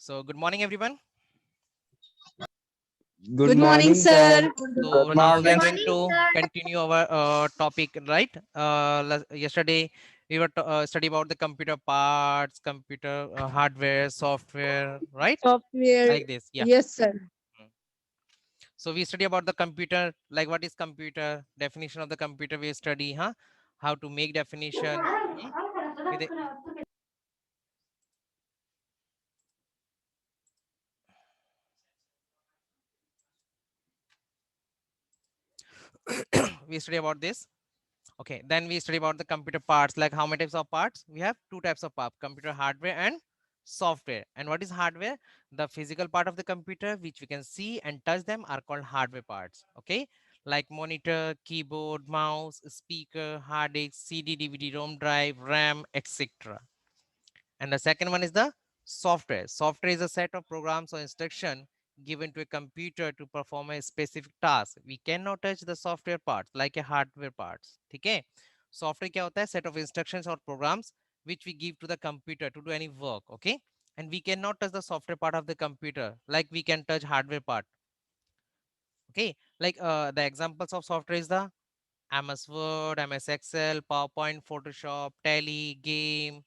So good morning, everyone. Good Good morning, morning, sir. sir. So Good now we are morning. going to continue our topic, right? Yesterday we were study about the computer parts, computer hardware, software, right? Software. Like this, yeah. Yes, sir. Mm. So we study about the computer, like what is computer, definition of the computer. We study, huh? How to make definition. With the- we study about this. Okay, then we study about the computer parts, like how many types of parts? We have two types of parts, computer hardware and software. And what is hardware? The physical part of the computer, which we can see and touch them, are called hardware parts. Okay, like monitor, keyboard, mouse, speaker, hard disk, CD, DVD, ROM drive, RAM, etc. And the second one is the software. Software is a set of programs or instruction given to a computer to perform a specific task. We cannot touch the software parts like a hardware parts. Okay. Software क्या होता है? Set of instructions or programs which we give to the computer to do any work. Okay. And we cannot touch the software part of the computer like we can touch hardware part. Okay. Like the examples of software is the MS Word, MS Excel, PowerPoint, Photoshop, Tally, Game.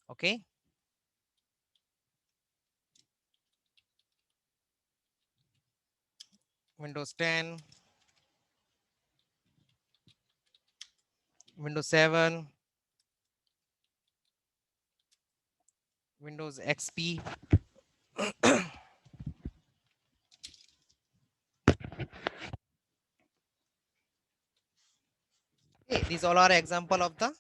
Okay. Windows 10, Windows 7, Windows XP. Okay, these all are example of the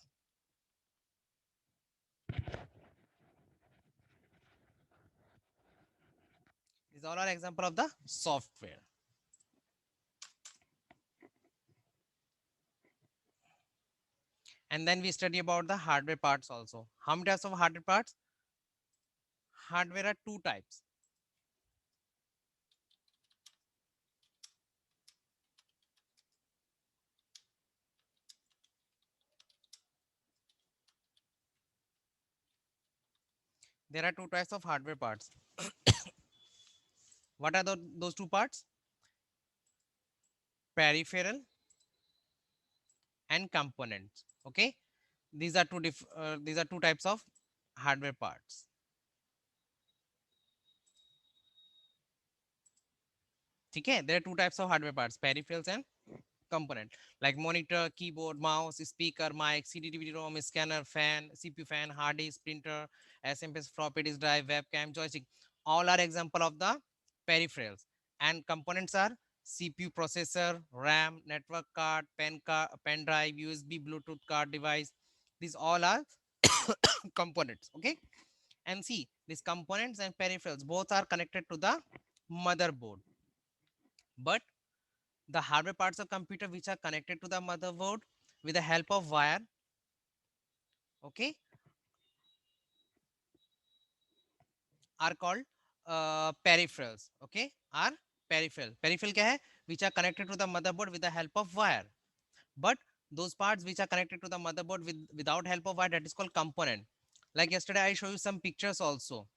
these all are example of the software. And then we study about the hardware parts also. How many types of hardware parts? Hardware are two types. There are two types of hardware parts. What are those two parts? Peripheral and components. Okay, these are two types of hardware parts. Okay, there are two types of hardware parts: peripherals and component, like monitor, keyboard, mouse, speaker, mic, CD, DVD, ROM, scanner, fan, CPU fan, hard disk, printer, SMS, floppy disk drive, webcam, joystick. All are example of the peripherals. And components are CPU processor, RAM, network card, pen drive, USB, Bluetooth card device. These all are components. Okay. And see, these components and peripherals both are connected to the motherboard. But the hardware parts of computer which are connected to the motherboard with the help of wire, okay, are called peripherals. Okay, are peripheral क्या है? Which are connected to the motherboard with the help of wire. But those parts which are connected to the motherboard without help of wire, that is called component. Like yesterday I show you some pictures also,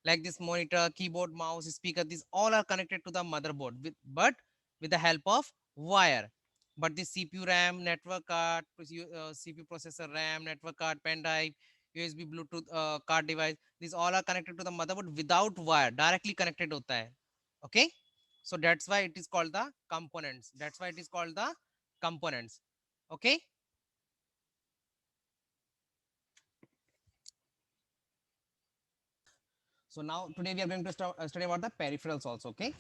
like this monitor, keyboard, mouse, speaker. These all are connected to the motherboard but with the help of wire. But the CPU, RAM, network card, CPU processor, RAM, network card, pen drive, USB, Bluetooth card device, these all are connected to the motherboard without wire, directly connected hota hai. Okay, so that's why it is called the components. That's why it is called the components. Okay. So now today we are going to study about the peripherals also. Okay.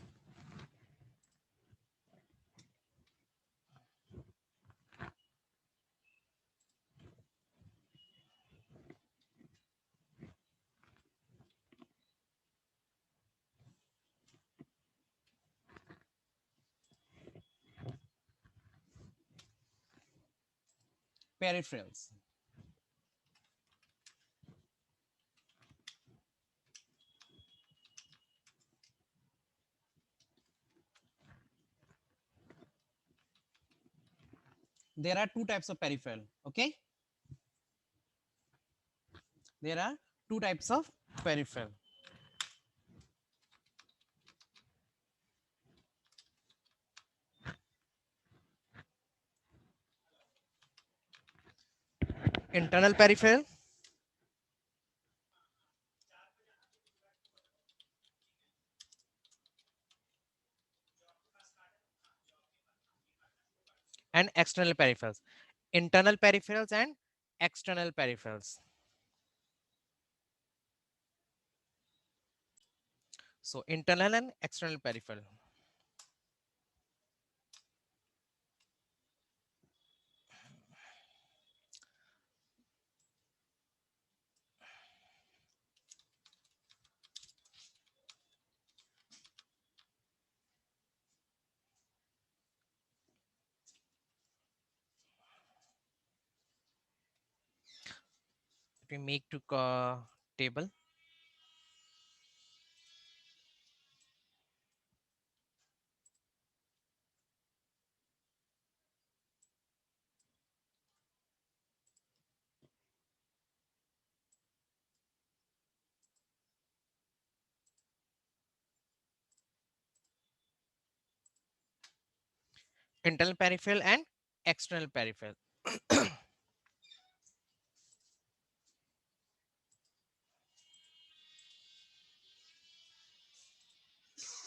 Peripherals. There are two types of peripheral. Okay, there are two types of peripheral. internal peripheral, and external peripherals. Internal peripherals and external peripherals. So internal and external peripheral. We make to table. Internal peripheral and external peripheral.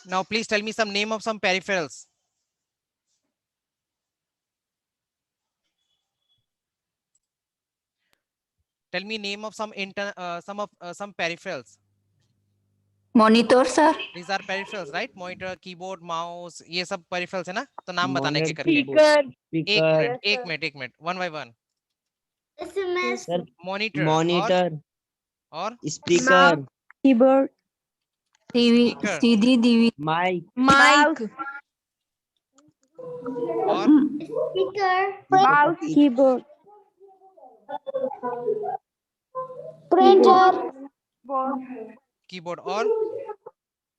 Now please tell me some name of some peripherals. Tell me name of some some peripherals. Monitor sir, These are peripherals, right? Monitor, keyboard, mouse, ये सब peripherals है ना? तो नाम बताने के Monitor, करके. speaker, एक minute, one by one. SMS, sir, Monitor monitor, और speaker, कीबोर्ड, टीवी, speaker सीधी टीवी, mic, mic, और speaker, mouse, keyboard, printer, keyboard और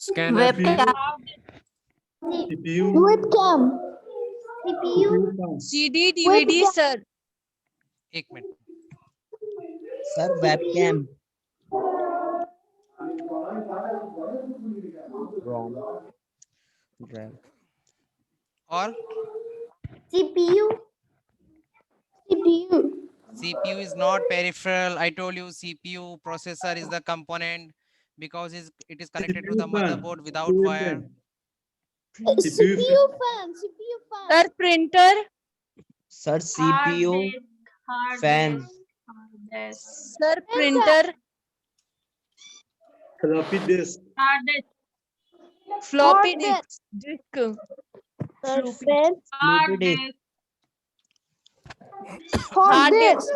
webcam, webcam, CPU, CD, DVD, sir. एक minute. sir, webcam, ROM, drive, और CPU, CPU, CPU is not peripheral. I told you CPU processor is the component because it is connected to the motherboard without wire. CPU fan, Sir, printer. sir, CPU, fan, Sir, printer. Floppy disk. Floppy Hard disk. floppy disk, Hard disk.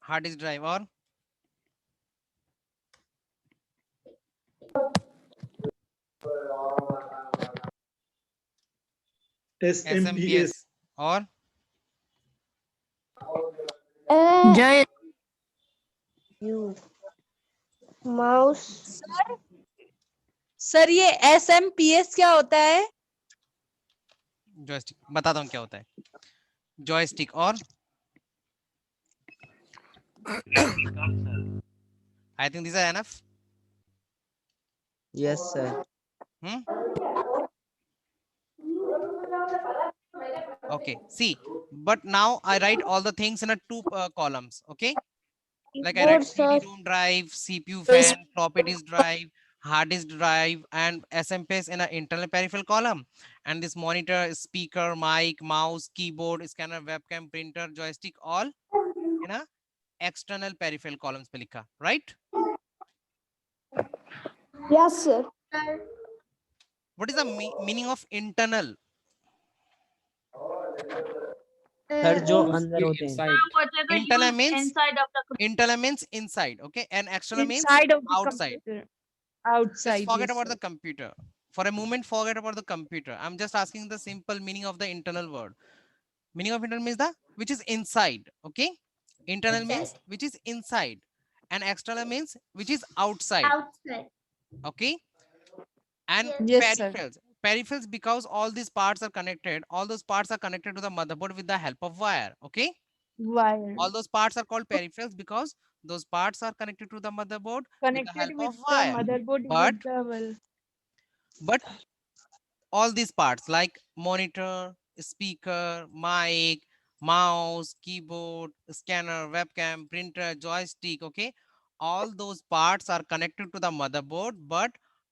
Hard disk drive और SMPS और जय mouse, sir ये SMPS क्या होता है? Joystick. बताता हूँ क्या होता है. जॉयस्टिक और I think these are enough. yes, sir, Okay, see, but now I write all the things in a two columns. Okay, like I write CD-ROM drive, CPU fan, floppy disk drive, hard disk drive, and SMPS in an internal peripheral column. And this monitor, speaker, mic, mouse, keyboard, scanner, webcam, printer, joystick, all in a external peripheral columns पे लिखा, right? yes sir. What is the meaning of internal? sir, जो अंदर होते हैं, Internal means inside, okay, and external means Inside of the outside. computer. Just Outside. forget yes, about sir. the computer. For a moment, forget about the computer. I'm just asking the simple meaning of the internal word. Meaning of internal means the which is inside, okay? Internal means which is inside, and external means which is outside, Outside. okay? And Yes, sir. peripherals, because all these parts are connected, all those parts are connected to the motherboard with the help of wire, okay? Wire. All those parts are called peripherals because those parts are connected to the motherboard with the Connected help with of the wire. motherboard But with the well. but all these parts like monitor, speaker, mic, mouse, keyboard, scanner, webcam, printer, joystick, okay, all those parts are connected to the motherboard but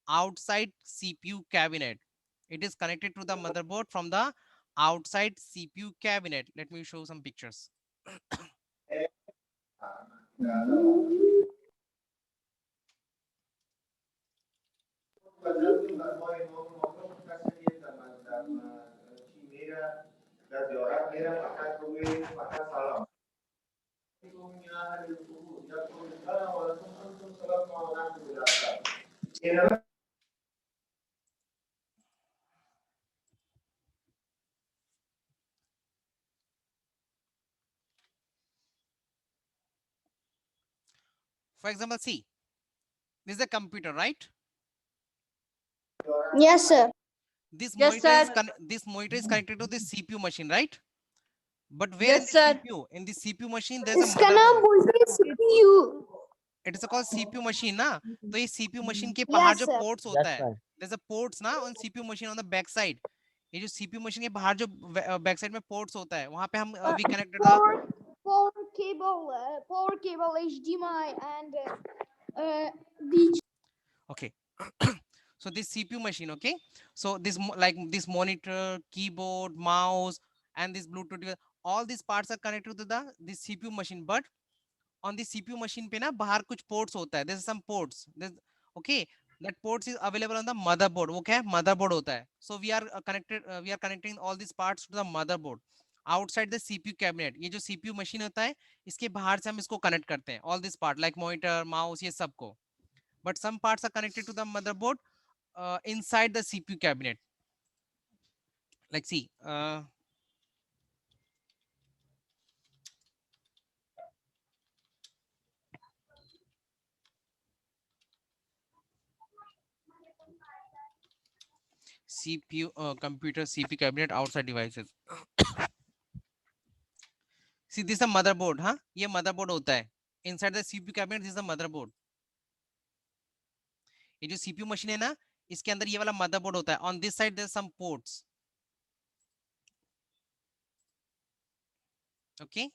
outside CPU cabinet. It is connected to the motherboard from the outside CPU cabinet. Let me show some pictures. For example, see, this is a computer, right? Yes, sir. This Yes, monitor is sir. this monitor is connected to the CPU machine, right? But where in Yes, the sir. CPU? In the CPU machine, there's a इसका नाम motherboard. बोलते हैं CPU. It is called CPU machine, ना? तो ये CPU machine के Yes, बाहर जो sir. ports होता That's है, why. there's a ports ना on CPU machine on the back side. ये जो CPU machine के बाहर जो back side में ports होता है, वहाँ पे हम we connected the Power cable, HDMI, and VG. okay. So this CPU machine, okay. So this like this monitor, keyboard, mouse, and this Bluetooth, all these parts are connected to the this CPU machine. But on the CPU machine पे ना बाहर कुछ ports होता है. There's some ports. There's okay. That ports is available on the motherboard. वो क्या है? Motherboard होता है. So we are connected. We are connecting all these parts to the motherboard. Outside the CPU cabinet. ये जो CPU machine होता है, इसके बाहर से हम इसको connect करते हैं. All these part like monitor, mouse, ये सबको. But some parts are connected to the motherboard inside the CPU cabinet. Like see. CPU computer CPU cabinet outside devices. See this is the motherboard, हाँ ये motherboard होता है. Inside the CPU cabinet this is the motherboard. ये जो CPU machine है ना, इसके अंदर ये वाला motherboard होता है. On this side there's some ports. Okay,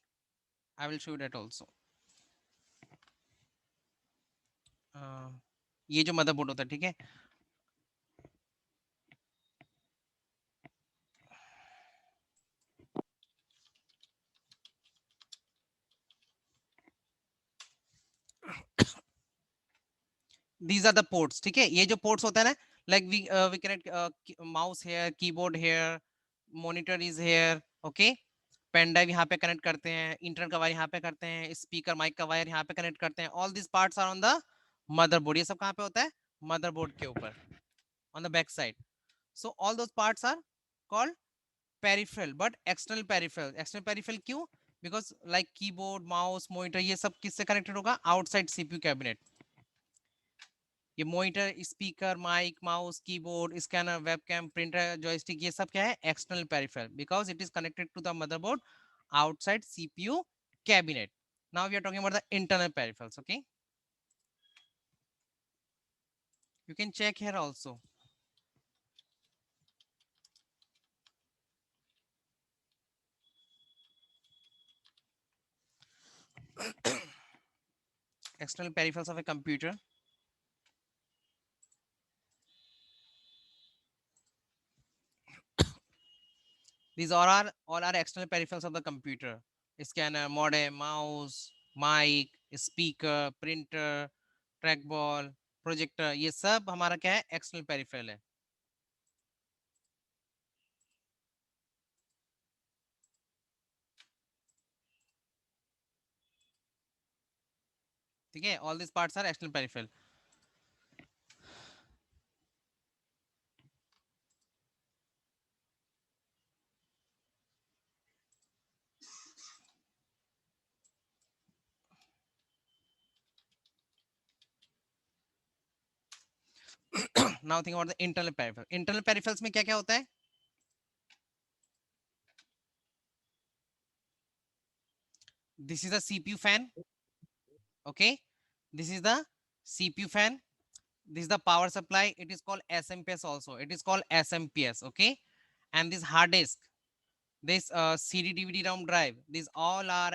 I will show you that also. ये जो motherboard होता है, ठीक है. These are the ports, ठीक है. ये जो ports होता है ना, like we connect mouse here, keyboard here, monitor is here, okay. Pen drive यहाँ पे कनेक्ट करते हैं, इंटरनेट का वायर यहाँ पे करते हैं, स्पीकर माइक का वायर यहाँ पे कनेक्ट करते हैं. All this parts are on the motherboard. ये सब कहाँ पे होता है? मदरबोर्ड के ऊपर, on the back side. So all those parts are called peripheral, but external peripheral. External peripheral क्यों? Because like keyboard, mouse, monitor, ये सब किससे कनेक्टेड होगा? Outside CPU cabinet. ये monitor, speaker, mike, mouse, keyboard, scanner, webcam, printer, joystick, ये सब क्या है? External peripheral, because it is connected to the motherboard outside CPU cabinet. Now we are talking about the internal peripherals, okay. You can check here also. External peripherals of a computer. These all are external peripherals of the computer. Scanner, modem, mouse, mic, speaker, printer, trackball, projector, ये सब हमारा क्या है? External peripheral है. ठीक है? All these parts are external peripheral. Now think about the internal peripheral. Internal peripherals में क्या क्या होता है? This is a CPU fan. Okay, this is the CPU fan. This is the power supply. It is called SMPS also. It is called SMPS. Okay. And this hard disk, this CD, DVD, ROM drive, these all are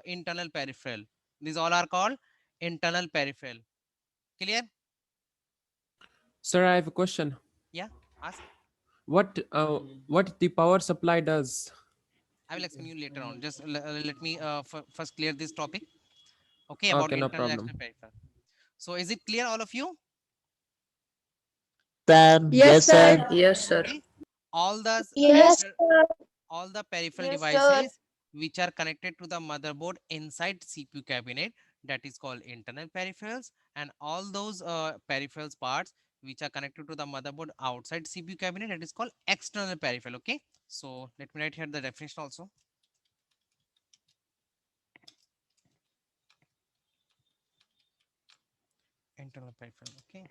internal peripheral. These all are called internal peripheral. Clear? Sir, I have a question. Yeah. Ask. What the power supply does? I will explain you later on. Just let me first clear this topic. Okay, about Okay, no internal and problem. external peripheral. So is it clear, all of you? Sir, yes, sir. Yes, sir. Okay. All the Yes, peripheral, all the peripheral Yes, sir. devices which are connected to the motherboard inside CPU cabinet, that is called internal peripherals, and all those peripherals parts which are connected to the motherboard outside CPU cabinet, that is called external peripheral. Okay. So let me write here the definition also. Internal peripheral. Okay.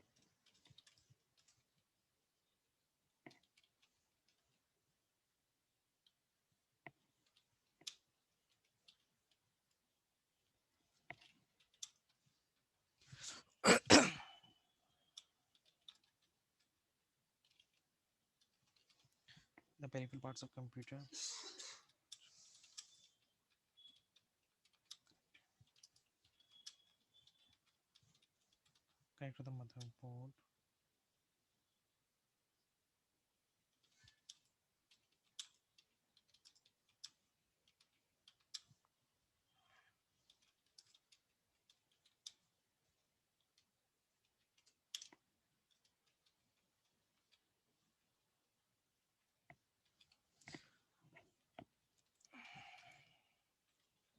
The peripheral parts of computer. Connect to the motherboard.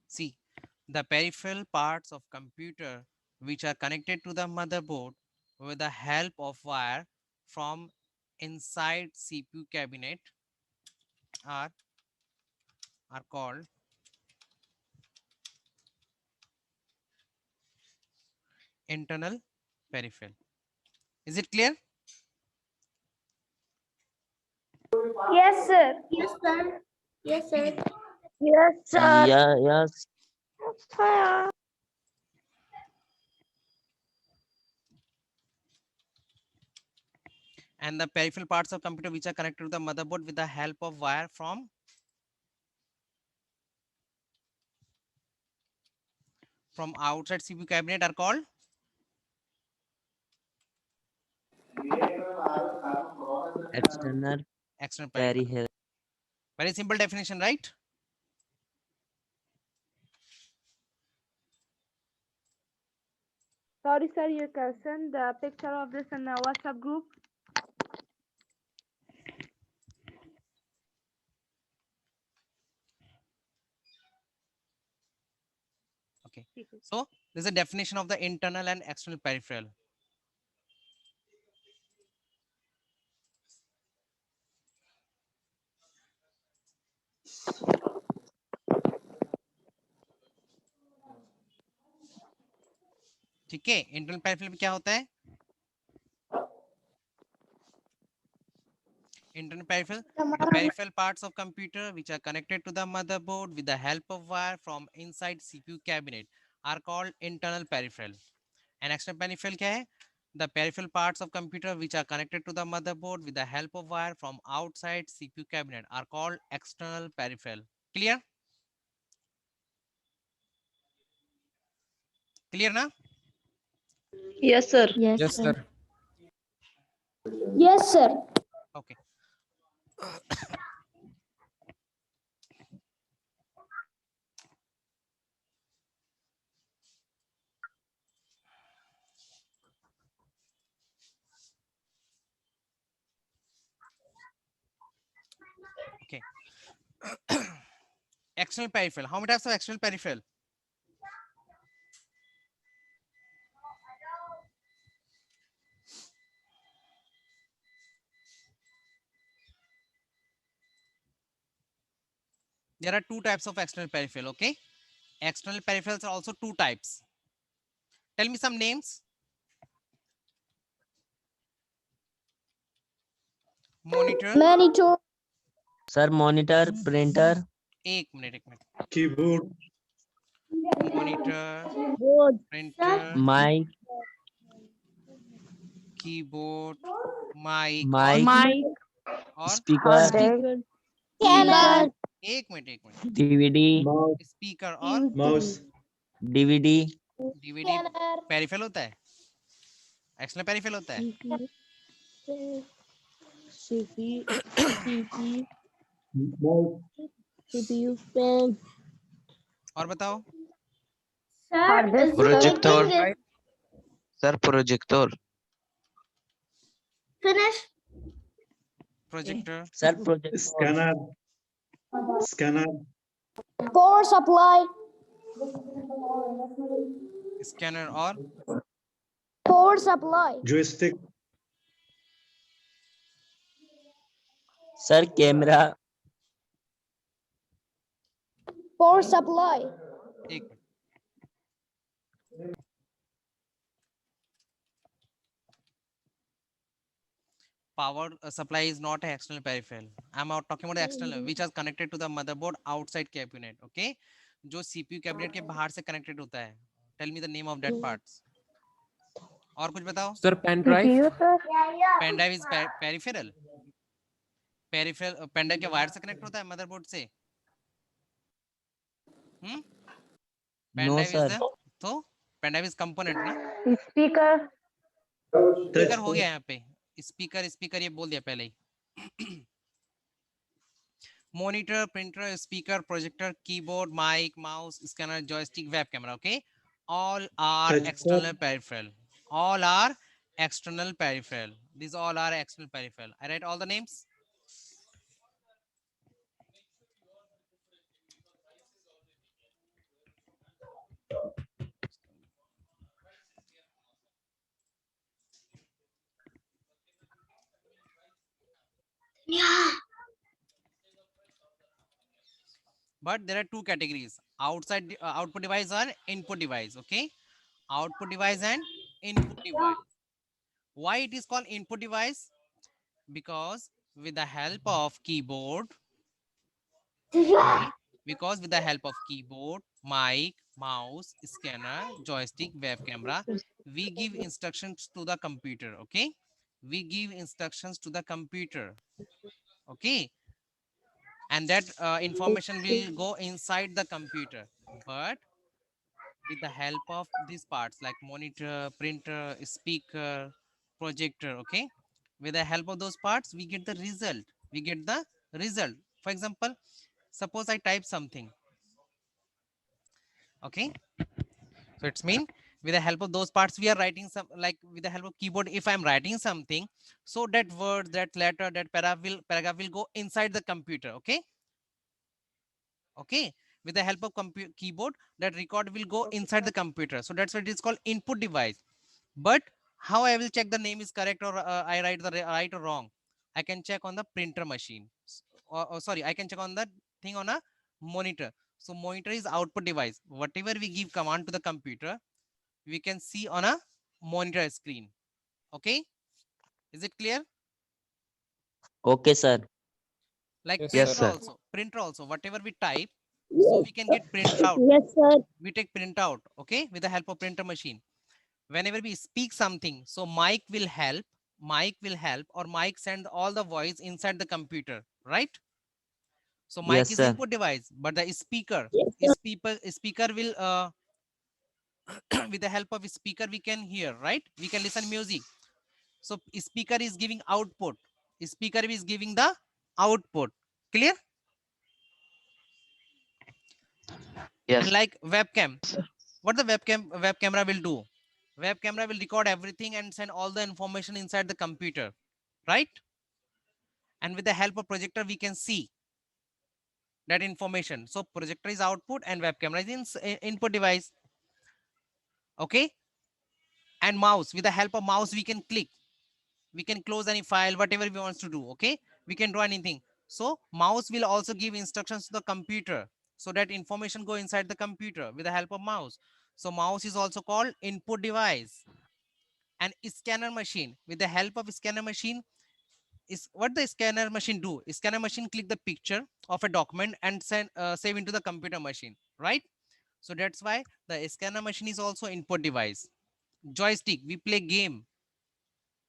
See, the peripheral parts of computer which are connected to the motherboard with the help of wire from inside CPU cabinet are called internal peripheral. Is it clear? Yes, sir. Yes, sir. Yes, sir. Yes, Yeah, yes. And the peripheral parts of computer which are connected to the motherboard with the help of wire from outside CPU cabinet are called External external peripheral. peripheral. Very simple definition, right? Sorry, sir, you can send the picture of this in the WhatsApp group. Okay. So there's a definition of the internal and external peripheral. ठीक है, internal peripheral में क्या होता है? Internal peripheral, the peripheral parts of computer which are connected to the motherboard with the help of wire from inside CPU cabinet are called internal peripheral. And external peripheral क्या है? The peripheral parts of computer which are connected to the motherboard with the help of wire from outside CPU cabinet are called external peripheral. Clear? Clear na? Yes, sir. Yes, sir. Yes, sir. Okay. Okay. External peripheral. How many types of external peripheral? There are two types of external peripheral. Okay. External peripherals are also two types. Tell me some names. Monitor. Monitor. Sir, monitor, printer, एक minute Keyboard. monitor, Board. printer, mic, keyboard, mic, Mic, और speaker, Scanner. एक minute DVD, speaker और DVD, DVD peripheral होता है, external peripheral होता है। और बताओ Sir, is Projector. speaking Sir, projector. finish. Projector, sir, projector, Power supply. Scanner और Power supply. sir, camera, Power supply. एक minute. Power supply is not an external peripheral. I'm out talking about the external, which is connected to the motherboard outside cabinet. Okay, जो CPU cabinet के बाहर से connected होता है. Tell me the name of that parts. और कुछ बताओ. Sir, pen drive. CPU, sir. Pen drive is peripheral. Peripheral pen drive के wire से connect होता है motherboard से. Pen no drive sir, is the तो pen drive is component ना. Speaker. स्पीकर हो गया यहाँ पे. स्पीकर ये बोल दिया पहले ही. Monitor, printer, speaker, projector, keyboard, mic, mouse, scanner, joystick, web camera. Okay, all are external peripheral. All are external peripheral. These all are external peripheral. I write all the names. Yeah. But there are two categories: outside output device and input device. Okay, output device and input device. Why it is called input device? Because with the help of keyboard, because with the help of keyboard, mic, mouse, scanner, joystick, web camera, we give instructions to the computer. Okay, we give instructions to the computer. Okay, and that information will go inside the computer. But with the help of these parts like monitor, printer, speaker, projector, okay, with the help of those parts we get the result. For example, suppose I type something. Okay, so it's mean with the help of those parts we are writing some, like with the help of keyboard, if I'm writing something, so that word, that letter, that paragraph will go inside the computer. Okay, okay, with the help of keyboard, that record will go inside the computer. So that's what it is called input device. But how I will check the name is correct, or I write the right or wrong? I can check on the printer machine, or sorry, I can check on that thing on a monitor. So monitor is output device. Whatever we give command to the computer, we can see on a monitor screen. Okay, is it clear? okay sir, Like Yes, sir. printer also, whatever we type, so we can get print out. Yes, sir. We take print out, okay, with the help of printer machine. Whenever we speak something, so mic will help, or mic send all the voice inside the computer, right? So mic yes is sir, input device, but the speaker, speaker will with the help of speaker we can hear, right? We can listen music. So speaker is giving output, speaker is giving the output. Clear? Yes. And like webcam, what the web camera will do? Web camera will record everything and send all the information inside the computer, right? And with the help of projector we can see that information. So projector is output and web camera is input device. Okay, and mouse, with the help of mouse we can click, we can close any file, whatever we want to do. Okay, we can draw anything. So mouse will also give instructions to the computer, so that information go inside the computer with the help of mouse. So mouse is also called input device. And scanner machine, with the help of scanner machine, is what the scanner machine do? Scanner machine click the picture of a document and send save into the computer machine, right? So that's why the scanner machine is also input device. Joystick, we play game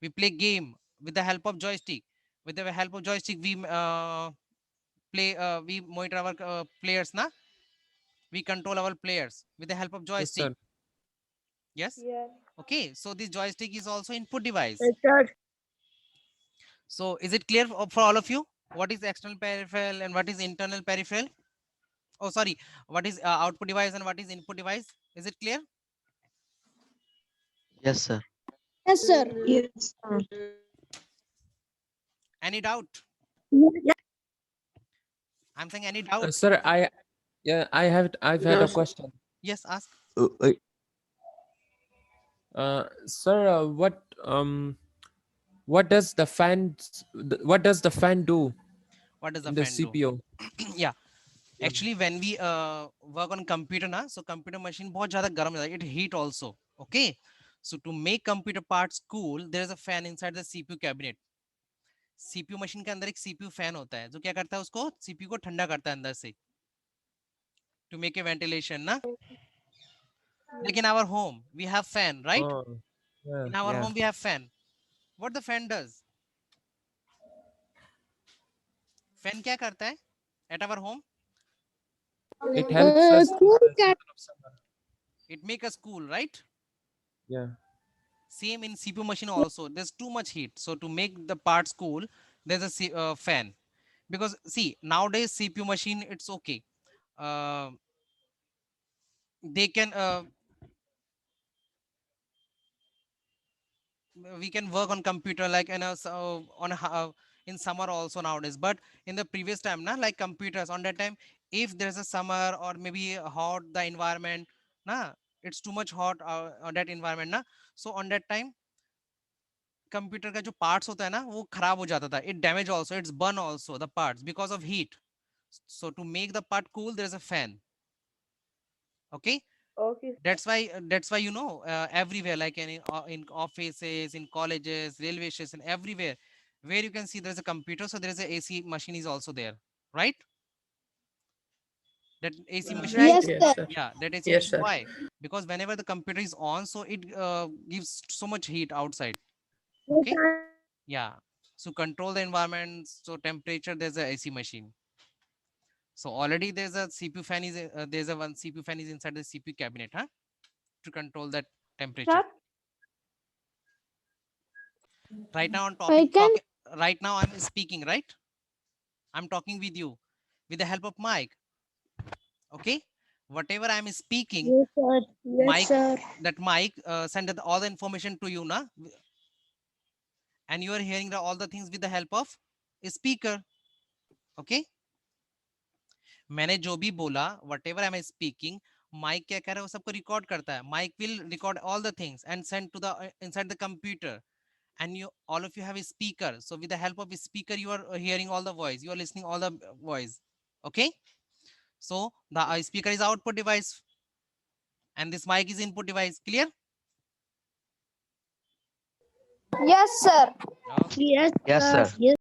We play game with the help of joystick. With the help of joystick, we we monitor our players, na? We control our players with the help of Yes, joystick. sir. Yes. Yes. Okay. So this joystick is also input device. sir. So is it clear for all of you? What is external peripheral and what is internal peripheral? Oh, sorry. What is output device and what is input device? Is it clear? Yes, sir. Yes, sir. Yes. Any doubt? Yes. I'm saying any doubt? Sir, I've had a question. Yes, ask. Sir, what does the fan do What does the in the fan do? CPU? Yeah. Yeah. Actually, when we work on computer, na, so computer machine बहुत ज़्यादा गर्म हो जाता है. It heat also. Okay. So to make computer parts cool, there is a fan inside the CPU cabinet. CPU machine के अंदर एक CPU fan होता है जो क्या करता है उसको CPU को ठंडा करता है अंदर से to make a ventilation ना. Like in our home we have fan, right? Oh, yeah, In our yeah. home we have fan. What the fan does? Fan क्या करता है at our home? It helps us in cool the cat. season of summer. It make us cool, right? Yeah. Same in CPU machine also. There's too much heat. So to make the parts cool, there's a fan. Because see, nowadays CPU machine, it's okay. They can we can work on computer like in a in summer also nowadays. But in the previous time, na, like computers on that time, if there's a summer or maybe hot the environment, na, it's too much hot on that environment, na. So on that time computer का जो parts होता है ना वो खराब हो जाता था. It damage also, it's burn also the parts because of heat. So to make the part cool, there's a fan. Okay. Okay. That's why you know everywhere like in offices, in colleges, railway station, everywhere where you can see there's a computer, so there's a AC machine is also there, right? That AC machine Right. is, Yes, sir. yeah, that AC Yes, machine. sir. Why? Because whenever the computer is on, so it gives so much heat outside. Okay. Yeah. So control the environment, so temperature, there's a AC machine. So already there's a CPU fan is there's a one CPU fan is inside the CPU cabinet, huh? To control that temperature. Sir? Right now on I topic can. right now I'm speaking, right? I'm talking with you with the help of mic. Okay, whatever I'm speaking, Yes, sir. Yes, mic, sir. that mic send all the information to you, na, and you are hearing all the things with the help of a speaker. Okay, मैंने जो भी बोला, whatever I'm speaking, mic क्या कर रहा है वो सबको रिकॉर्ड करता है. Mic will record all the things and send to the inside the computer. And you all of you have a speaker, so with the help of a speaker you are hearing all the voice, you are listening all the voice. Okay, so the speaker is output device and this mic is input device. Clear? Yes, sir. Okay. Yes, Yes, sir. Yes.